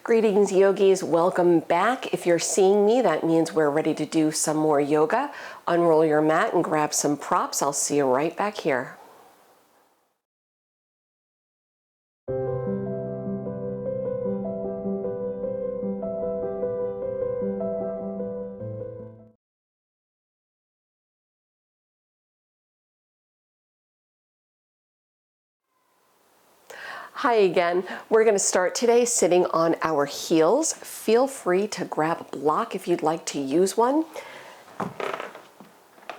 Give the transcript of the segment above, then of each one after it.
Greetings, yogis. Welcome back. If you're seeing me, that means we're ready to do some more yoga. Unroll your mat and grab some props. I'll see you right back here. Hi again. We're going to start today sitting on our heels. Feel free to grab a block if you'd like to use one.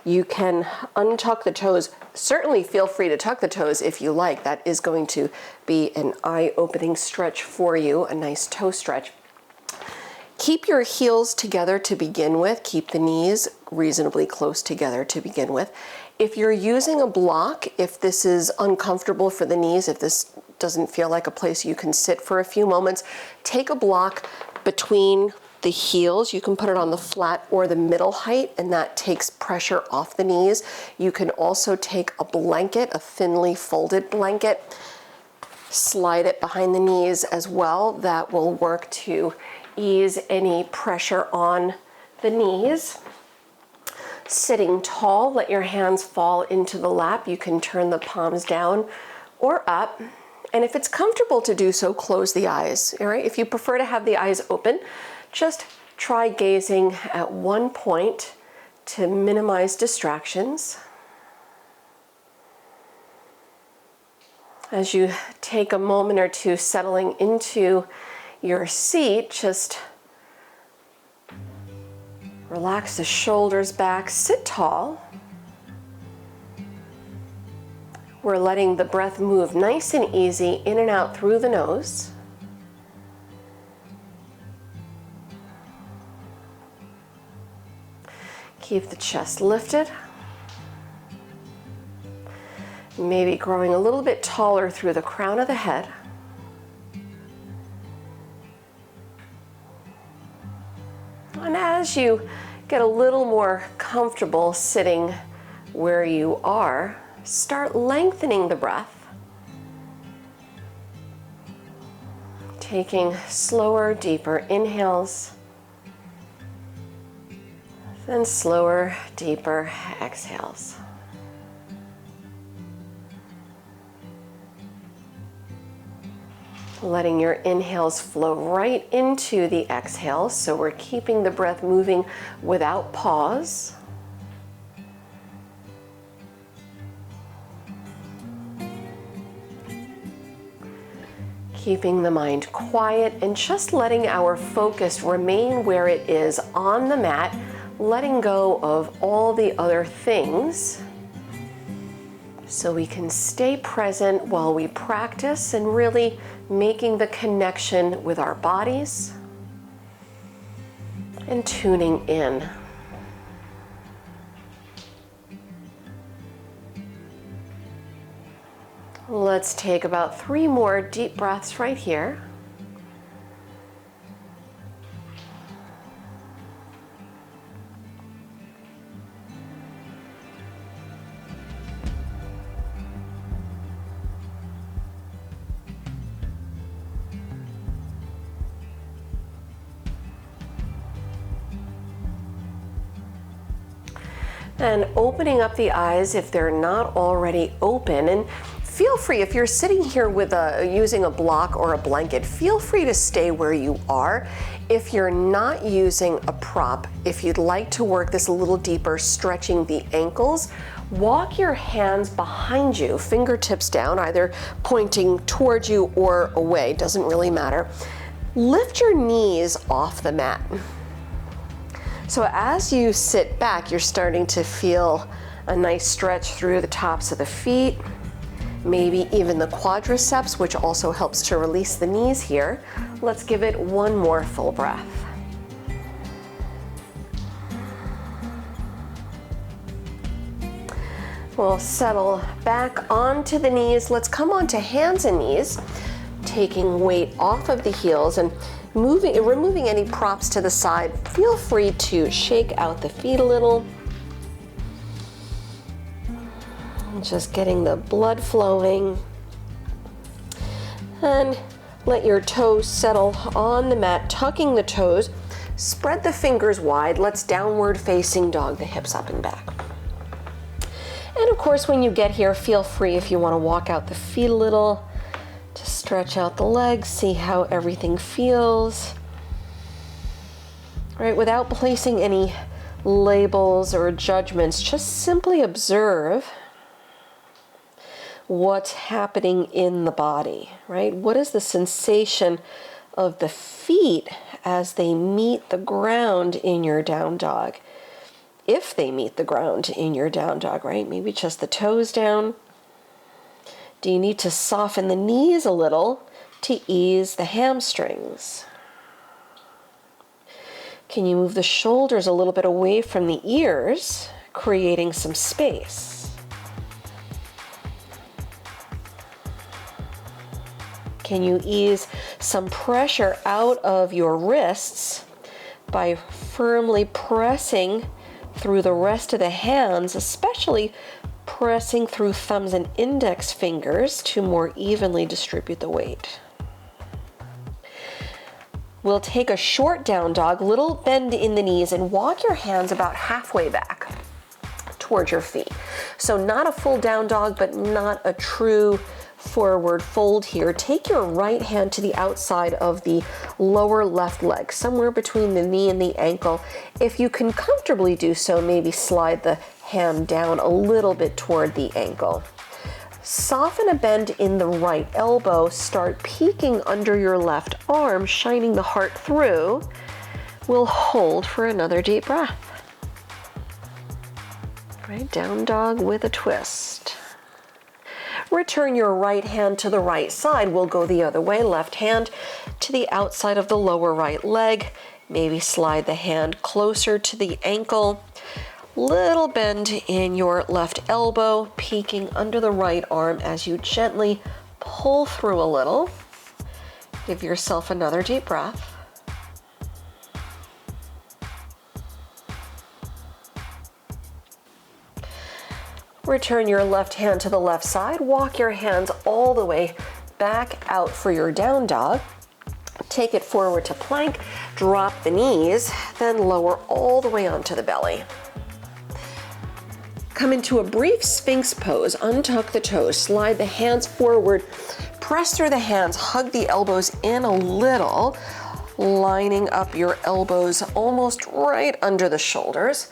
You can untuck the toes. Certainly feel free to tuck the toes if you like. That is going to be an eye-opening stretch for you, a nice toe stretch. Keep your heels together to begin with. Keep the knees reasonably close together to begin with. If you're using a block, if this is uncomfortable for the knees, if this doesn't feel like a place you can sit for a few moments, take a block between the heels. You can put it on the flat or the middle height, and that takes pressure off the knees. You can also take a blanket, a thinly folded blanket, slide it behind the knees as well. That will work to ease any pressure on the knees. Sitting tall, let your hands fall into the lap. You can turn the palms down or up. And if it's comfortable to do so, close the eyes. All right? If you prefer to have the eyes open, just try gazing at one point to minimize distractions. As you take a moment or two settling into your seat, just relax the shoulders back, sit tall. We're letting the breath move nice and easy in and out through the nose. Keep the chest lifted. Maybe growing a little bit taller through the crown of the head. And as you get a little more comfortable sitting where you are, start lengthening the breath. Taking slower, deeper inhales, then slower, deeper exhales. Letting your inhales flow right into the exhales, so we're keeping the breath moving without pause. Keeping the mind quiet and just letting our focus remain where it is on the mat, letting go of all the other things so we can stay present while we practice and really making the connection with our bodies and tuning in. Let's take about 3 more deep breaths right here. And opening up the eyes if they're not already open. And feel free, if you're sitting here with using a block or a blanket, feel free to stay where you are. If you're not using a prop, if you'd like to work this a little deeper, stretching the ankles, walk your hands behind you, fingertips down, either pointing towards you or away, doesn't really matter. Lift your knees off the mat. So as you sit back, you're starting to feel a nice stretch through the tops of the feet, maybe even the quadriceps, which also helps to release the knees here. Let's give it one more full breath. We'll settle back onto the knees. Let's come onto hands and knees, taking weight off of the heels and removing any props to the side. Feel free to shake out the feet a little. Just getting the blood flowing. And Let your toes settle on the mat, tucking the toes. Spread the fingers wide. Let's downward facing dog the hips up and back. And of course, when you get here, feel free if you want to walk out the feet a little, to stretch out the legs, see how everything feels. Right, without placing any labels or judgments, just simply observe what's happening in the body, right? What is the sensation of the feet as they meet the ground in your down dog? If they meet the ground in your down dog, right? Maybe just the toes down. Do you need to soften the knees a little to ease the hamstrings? Can you move the shoulders a little bit away from the ears, creating some space? Can you ease some pressure out of your wrists by firmly pressing through the rest of the hands, especially pressing through thumbs and index fingers to more evenly distribute the weight? We'll take a short down dog, little bend in the knees, and walk your hands about halfway back towards your feet. So not a full down dog, but not a true forward fold here. Take your right hand to the outside of the lower left leg, somewhere between the knee and the ankle. If you can comfortably do so, maybe slide the hand down a little bit toward the ankle. Soften a bend in the right elbow. Start peeking under your left arm, shining the heart through. We'll hold for another deep breath. Right, down dog with a twist. Return your right hand to the right side. We'll go the other way. Left hand to the outside of the lower right leg. Maybe slide the hand closer to the ankle. Little bend in your left elbow, peeking under the right arm as you gently pull through a little. Give yourself another deep breath. Return your left hand to the left side. Walk your hands all the way back out for your down dog. Take it forward to plank. Drop the knees, then lower all the way onto the belly. Come into a brief Sphinx pose. Untuck the toes, slide the hands forward, press through the hands, hug the elbows in a little, lining up your elbows almost right under the shoulders.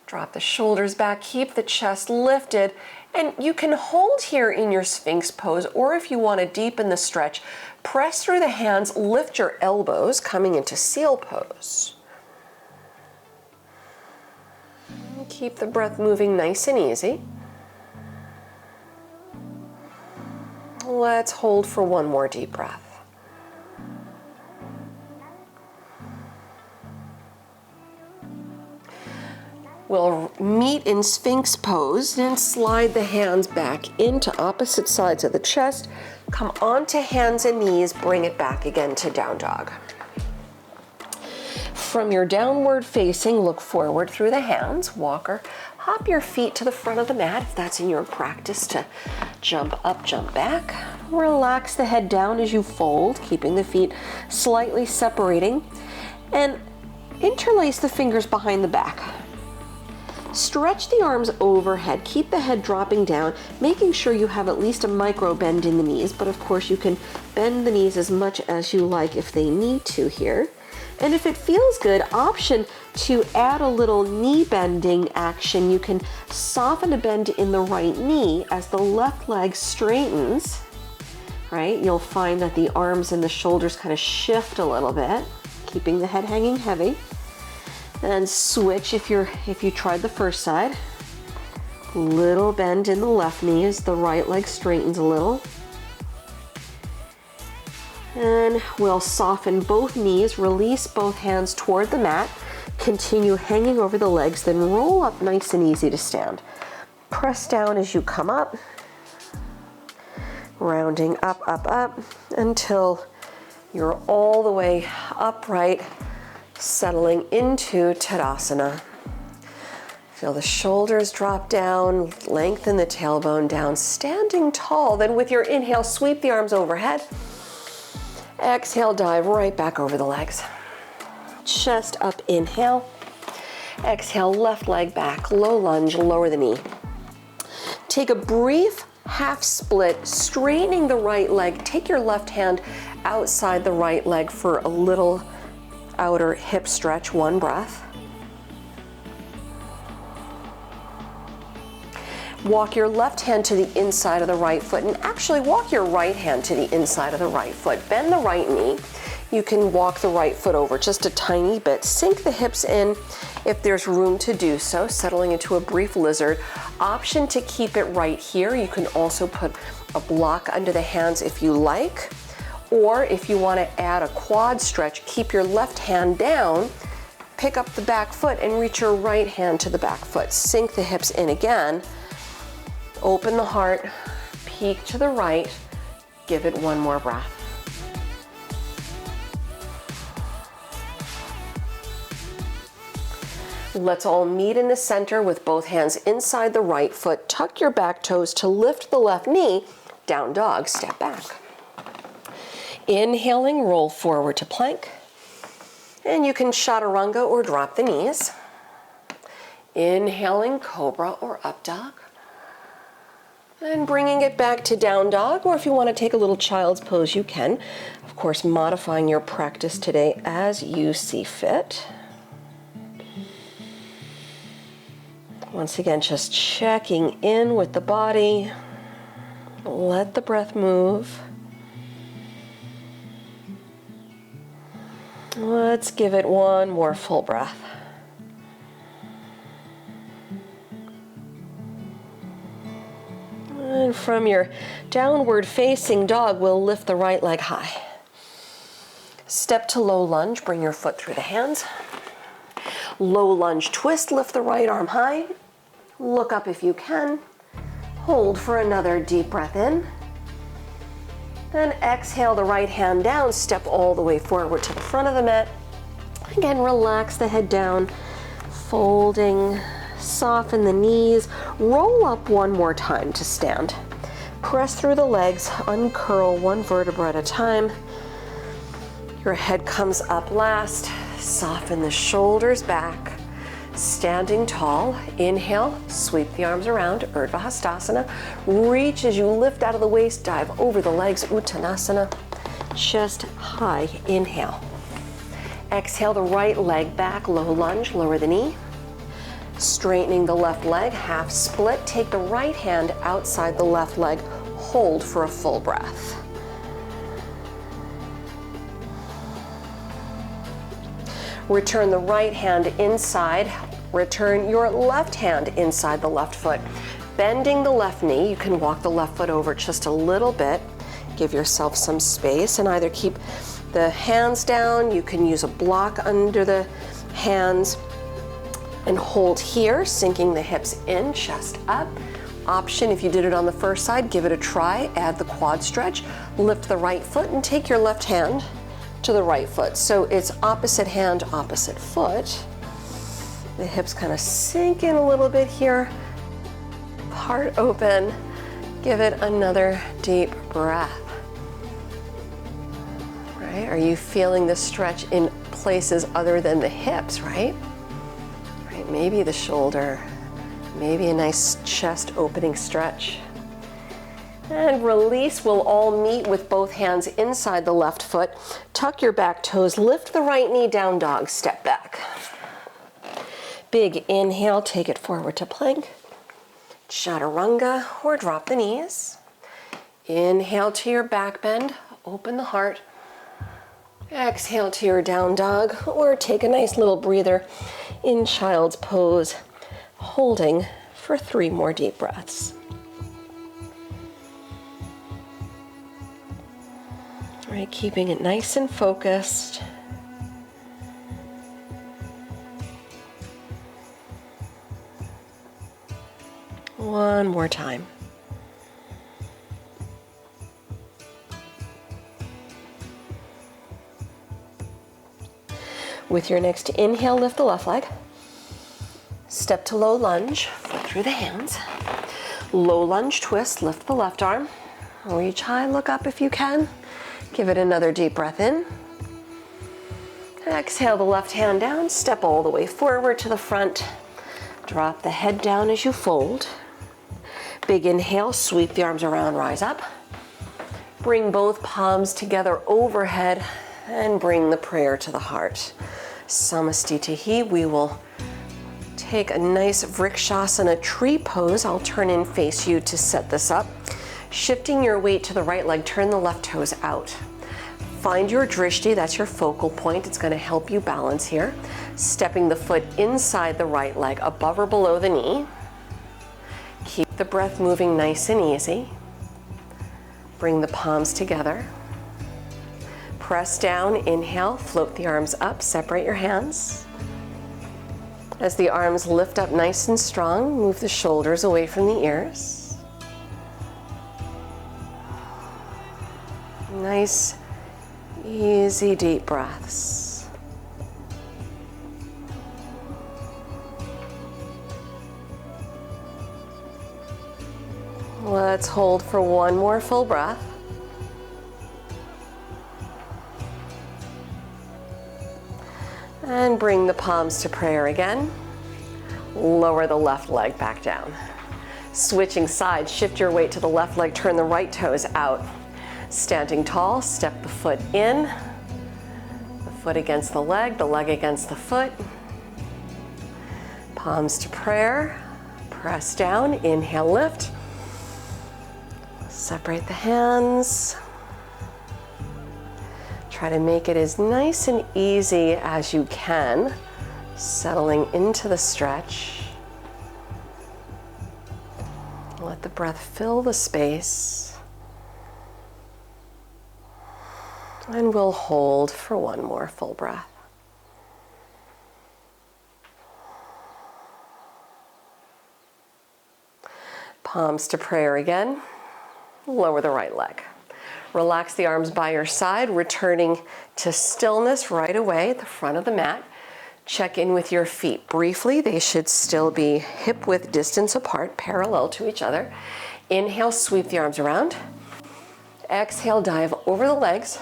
Drop the shoulders back, keep the chest lifted, and you can hold here in your Sphinx pose, or if you want to deepen the stretch, press through the hands, lift your elbows, coming into seal pose. Keep the breath moving nice and easy. Let's hold for one more deep breath. We'll meet in Sphinx pose and slide the hands back into opposite sides of the chest. Come onto hands and knees, bring it back again to down dog. From your downward facing, look forward through the hands, walk or hop your feet to the front of the mat if that's in your practice to jump up, jump back. Relax the head down as you fold, keeping the feet slightly separating, and interlace the fingers behind the back. Stretch the arms overhead, keep the head dropping down, making sure you have at least a micro bend in the knees, but of course you can bend the knees as much as you like if they need to here. And if it feels good, option to add a little knee bending action. You can soften a bend in the right knee as the left leg straightens, right? You'll find that the arms and the shoulders kind of shift a little bit, keeping the head hanging heavy. And switch if you tried the first side. Little bend in the left knee as the right leg straightens a little. And we'll soften both knees, release both hands toward the mat, continue hanging over the legs, then roll up nice and easy to stand. Press down as you come up, rounding up, up, up, until you're all the way upright, settling into Tadasana. Feel the shoulders drop down, lengthen the tailbone down, standing tall. Then with your inhale, sweep the arms overhead. Exhale, dive right back over the legs. Chest up, inhale. Exhale, left leg back, low lunge, lower the knee. Take a brief half split, straightening the right leg. Take your left hand outside the right leg for a little outer hip stretch, one breath. Walk your left hand to the inside of the right foot, and actually walk your right hand to the inside of the right foot. Bend the right knee. You can walk the right foot over just a tiny bit. Sink the hips in if there's room to do so, settling into a brief lizard. Option to keep it right here. You can also put a block under the hands if you like, or if you want to add a quad stretch, keep your left hand down, pick up the back foot and reach your right hand to the back foot. Sink the hips in again. Open the heart, peek to the right, give it one more breath. Let's all meet in the center with both hands inside the right foot. Tuck your back toes to lift the left knee. Down dog, step back. Inhaling, roll forward to plank. And you can chaturanga or drop the knees. Inhaling, cobra or up dog. And bringing it back to down dog, or if you want to take a little child's pose, you can. Of course, modifying your practice today as you see fit. Once again, just checking in with the body. Let the breath move. Let's give it one more full breath. And from your downward facing dog, we'll lift the right leg high. Step to low lunge, bring your foot through the hands. Low lunge twist, lift the right arm high. Look up if you can. Hold for another deep breath in. Then exhale the right hand down, step all the way forward to the front of the mat. Again, relax the head down, folding, soften the knees. Roll up one more time to stand. Press through the legs, uncurl one vertebra at a time. Your head comes up last. Soften the shoulders back. Standing tall, inhale, sweep the arms around, Urdhva Hastasana. Reach as you lift out of the waist, dive over the legs, Uttanasana. Chest high, inhale. Exhale the right leg back, low lunge, lower the knee. Straightening the left leg, half split. Take the right hand outside the left leg, hold for a full breath. Return the right hand inside. Return your left hand inside the left foot. Bending the left knee, you can walk the left foot over just a little bit. Give yourself some space and either keep the hands down, you can use a block under the hands and hold here, sinking the hips in, chest up. Option, if you did it on the first side, give it a try. Add the quad stretch, lift the right foot and take your left hand to the right foot. So it's opposite hand, opposite foot. The hips kind of sink in a little bit here. Heart open. Give it another deep breath. Right? Are you feeling the stretch in places other than the hips, right? Right? Maybe the shoulder, maybe a nice chest opening stretch. And release. We'll all meet with both hands inside the left foot. Tuck your back toes, lift the right knee, down dog, step back. Big inhale, take it forward to plank. Chaturanga or drop the knees. Inhale to your back bend, open the heart. Exhale to your down dog or take a nice little breather in child's pose, holding for 3 more deep breaths. Right, keeping it nice and focused. One more time. With your next inhale, lift the left leg. Step to low lunge, foot through the hands. Low lunge twist, lift the left arm. Reach high, look up if you can. Give it another deep breath in. Exhale the left hand down, step all the way forward to the front. Drop the head down as you fold. Big inhale, sweep the arms around, rise up. Bring both palms together overhead and bring the prayer to the heart. Samastitihi, we will take a nice Vrikshasana tree pose. I'll turn and face you to set this up. Shifting your weight to the right leg, turn the left toes out. Find your drishti, that's your focal point. It's going to help you balance here. Stepping the foot inside the right leg, above or below the knee. Keep the breath moving nice and easy. Bring the palms together. Press down, inhale, float the arms up, separate your hands. As the arms lift up nice and strong, move the shoulders away from the ears. Nice, easy, deep breaths. Let's hold for one more full breath. And bring the palms to prayer again. Lower the left leg back down. Switching sides, shift your weight to the left leg, turn the right toes out. Standing tall, step the foot in, the foot against the leg against the foot. Palms to prayer, press down, inhale, lift. Separate the hands. Try to make it as nice and easy as you can, settling into the stretch. Let the breath fill the space. And we'll hold for one more full breath. Palms to prayer again. Lower the right leg. Relax the arms by your side, returning to stillness right away at the front of the mat. Check in with your feet briefly. They should still be hip-width distance apart, parallel to each other. Inhale, sweep the arms around. Exhale, dive over the legs.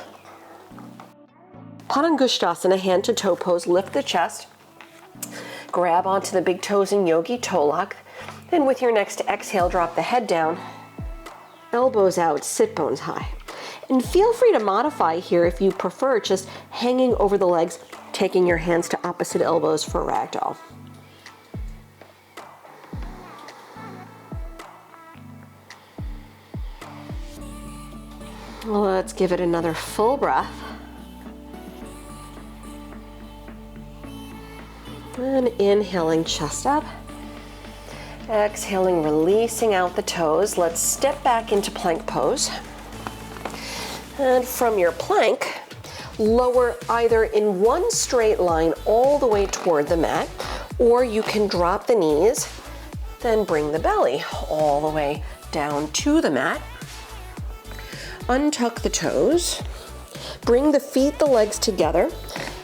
Padangusthasana, hand to toe pose, lift the chest. Grab onto the big toes in yogi toe lock. Then with your next exhale, drop the head down. Elbows out, sit bones high. And feel free to modify here if you prefer, just hanging over the legs, taking your hands to opposite elbows for ragdoll. Let's give it another full breath. And inhaling, chest up. Exhaling, releasing out the toes. Let's step back into plank pose. And from your plank, lower either in one straight line all the way toward the mat, or you can drop the knees, then bring the belly all the way down to the mat. Untuck the toes. Bring the feet, the legs together.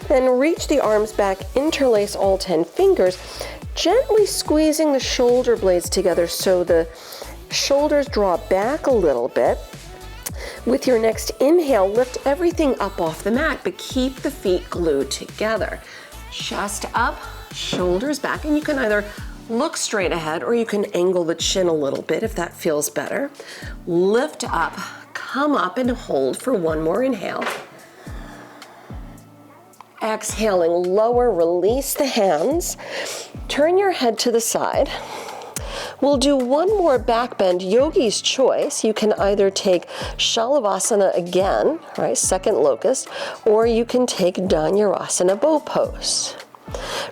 Then reach the arms back, interlace all 10 fingers, gently squeezing the shoulder blades together so the shoulders draw back a little bit. With your next inhale, lift everything up off the mat, but keep the feet glued together. Chest up, shoulders back, and you can either look straight ahead or you can angle the chin a little bit if that feels better. Lift up, come up and hold for one more inhale. Exhaling, lower, release the hands. Turn your head to the side. We'll do one more back bend, yogi's choice. You can either take Shalavasana again, right, second locust, or you can take Dhanurasana bow pose.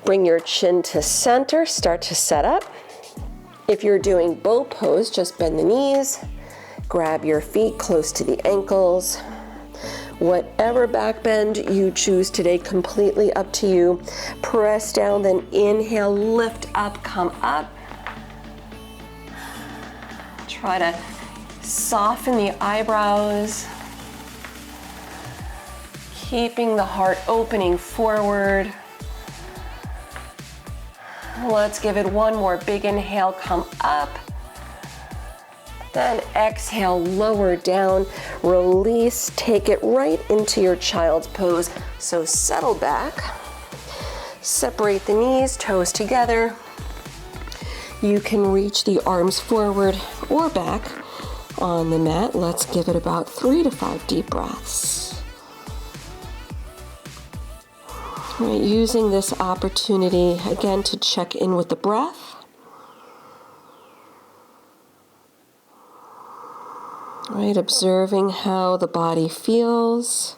Bring your chin to center, start to set up. If you're doing bow pose, just bend the knees, grab your feet close to the ankles. Whatever back bend you choose today, completely up to you. Press down, then inhale, lift up, come up. Try to soften the eyebrows, keeping the heart opening forward. Let's give it one more big inhale, come up. Then exhale, lower down, release, take it right into your child's pose. So settle back, separate the knees, toes together. You can reach the arms forward or back on the mat. Let's give it about 3 to 5 deep breaths. All right, using this opportunity again to check in with the breath. Right, observing how the body feels.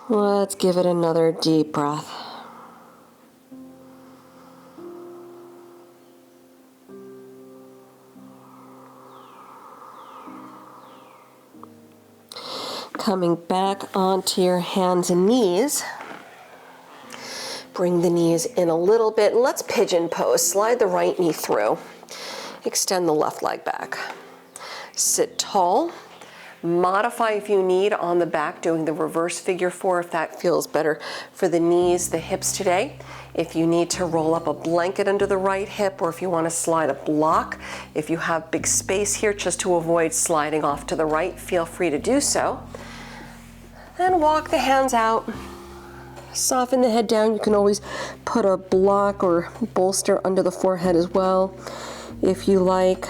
Let's give it another deep breath. Coming back onto your hands and knees. Bring the knees in a little bit. Let's pigeon pose. Slide the right knee through. Extend the left leg back. Sit tall. Modify if you need on the back, doing the reverse figure 4 if that feels better for the knees, the hips today. If you need to roll up a blanket under the right hip, or if you want to slide a block, if you have big space here just to avoid sliding off to the right, feel free to do so. Then walk the hands out. Soften the head down. You can always put a block or bolster under the forehead as well, if you like.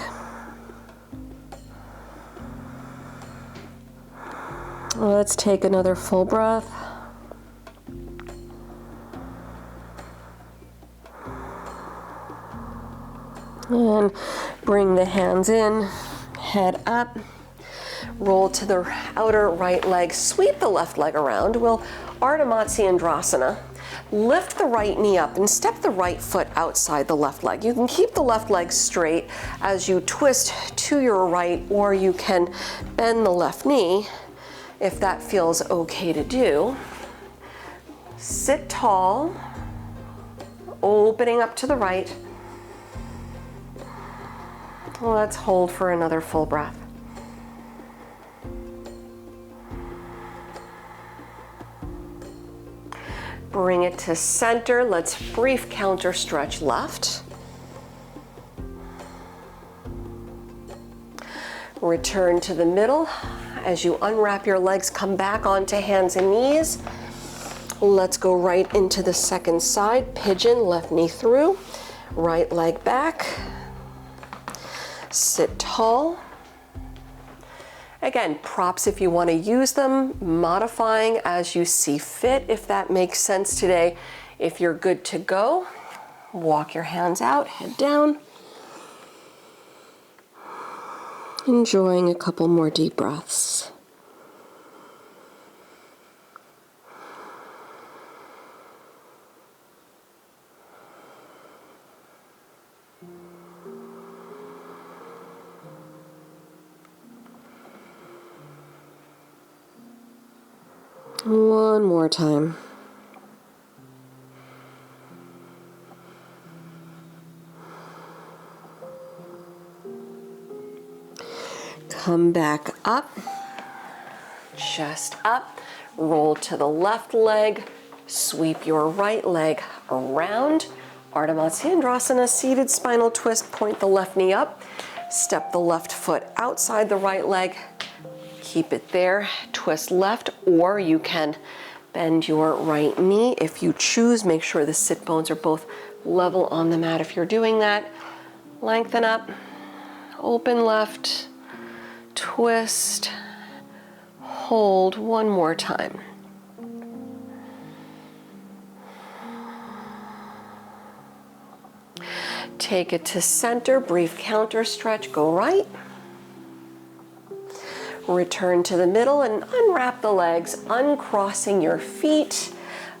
Let's take another full breath. And bring the hands in, head up. Roll to the outer right leg, sweep the left leg around. We'll Ardha Matsyendrasana. Lift the right knee up and step the right foot outside the left leg. You can keep the left leg straight as you twist to your right, or you can bend the left knee if that feels okay to do. Sit tall, opening up to the right. Let's hold for another full breath. Bring it to center. Let's brief counter stretch left. Return to the middle. As you unwrap your legs, come back onto hands and knees. Let's go right into the second side. Pigeon, left knee through, right leg back. Sit tall. Again, props if you want to use them, modifying as you see fit, if that makes sense today. If you're good to go, walk your hands out, head down. Enjoying a couple more deep breaths. One more time. Come back up, chest up, roll to the left leg, sweep your right leg around. Ardha Matsyendrasana, seated spinal twist, point the left knee up, step the left foot outside the right leg, keep it there, twist left, or you can bend your right knee if you choose. Make sure the sit bones are both level on the mat if you're doing that. Lengthen up, open left, twist, hold one more time. Take it to center, brief counter stretch, go right. Return to the middle and unwrap the legs, uncrossing your feet.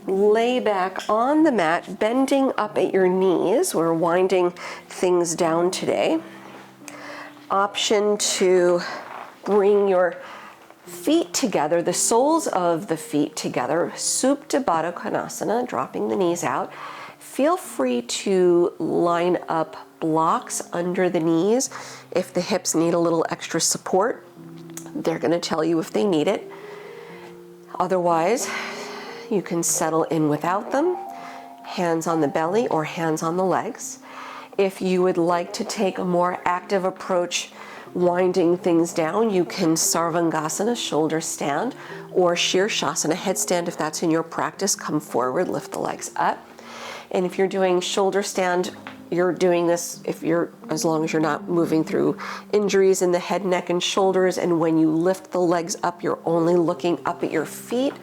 Lay back on the mat, bending up at your knees. We're winding things down today. Option to bring your feet together, the soles of the feet together, Supta Baddha Konasana, dropping the knees out. Feel free to line up blocks under the knees if the hips need a little extra support. They're going to tell you if they need it. Otherwise, you can settle in without them, hands on the belly or hands on the legs. If you would like to take a more active approach, winding things down, you can Sarvangasana, shoulder stand, or Shirshasana, headstand. If that's in your practice, come forward, lift the legs up. And if you're doing shoulder stand, you're doing this as long as you're not moving through injuries in the head, neck, and shoulders. And when you lift the legs up, you're only looking up at your feet.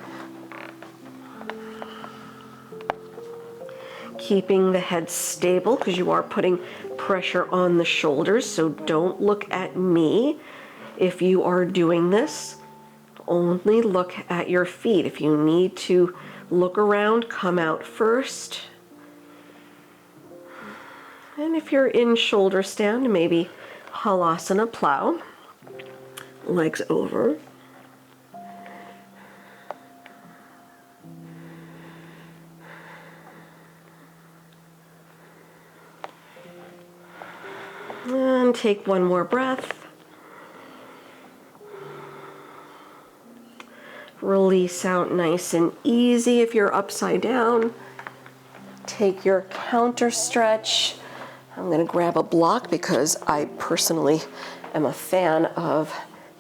Keeping the head stable because you are putting pressure on the shoulders, so don't look at me if you are doing this. Only look at your feet. If you need to look around, come out first. And if you're in shoulder stand, maybe Halasana, plow, legs over. And take one more breath. Release out nice and easy. If you're upside down, take your counter stretch. I'm going to grab a block because I personally am a fan of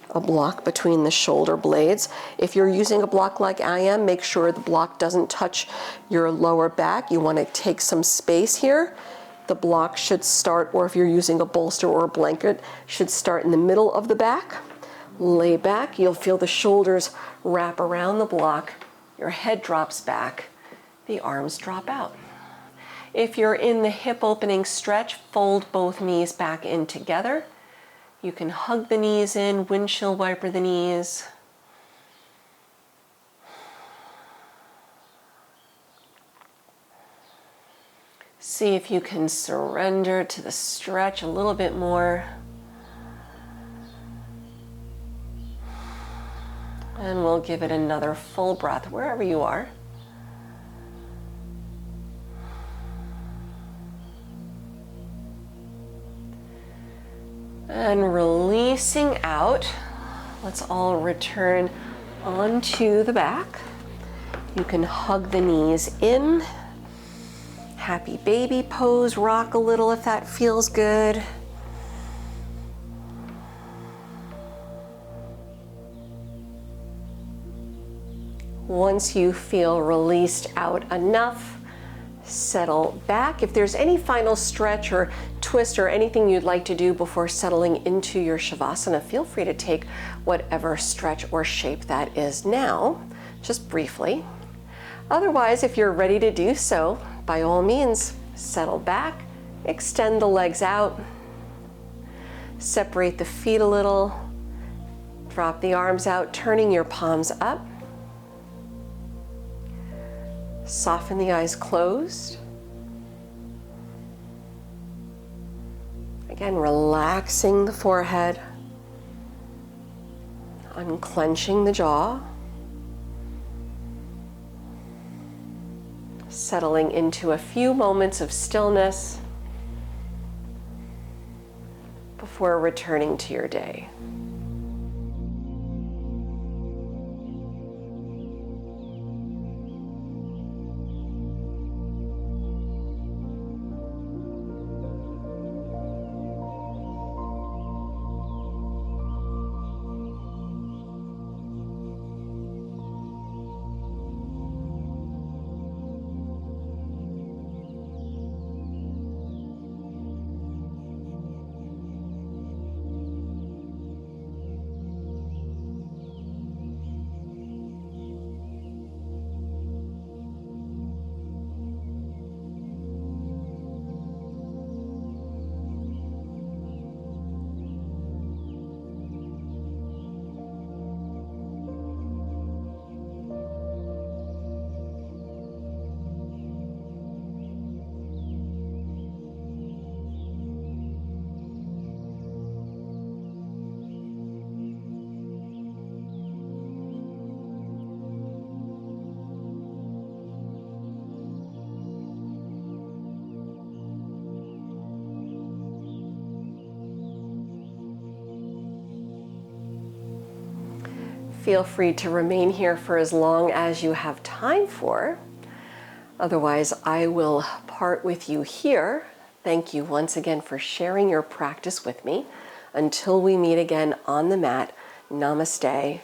a block between the shoulder blades. If you're using a block like I am, make sure the block doesn't touch your lower back. You want to take some space here. The block should start, or if you're using a bolster or a blanket, should start in the middle of the back. Lay back. You'll feel the shoulders wrap around the block. Your head drops back. The arms drop out. If you're in the hip opening stretch, fold both knees back in together. You can hug the knees in, windshield wiper the knees. See if you can surrender to the stretch a little bit more. And we'll give it another full breath wherever you are. And releasing out, let's all return onto the back. You can hug the knees in. Happy baby pose, rock a little if that feels good. Once you feel released out enough, settle back. If there's any final stretch or twist or anything you'd like to do before settling into your Shavasana, feel free to take whatever stretch or shape that is now, just briefly. Otherwise, if you're ready to do so, by all means, settle back, extend the legs out, separate the feet a little, drop the arms out, turning your palms up. Soften the eyes closed. Again, relaxing the forehead, unclenching the jaw, settling into a few moments of stillness before returning to your day. Feel free to remain here for as long as you have time for. Otherwise, I will part with you here. Thank you once again for sharing your practice with me. Until we meet again on the mat, namaste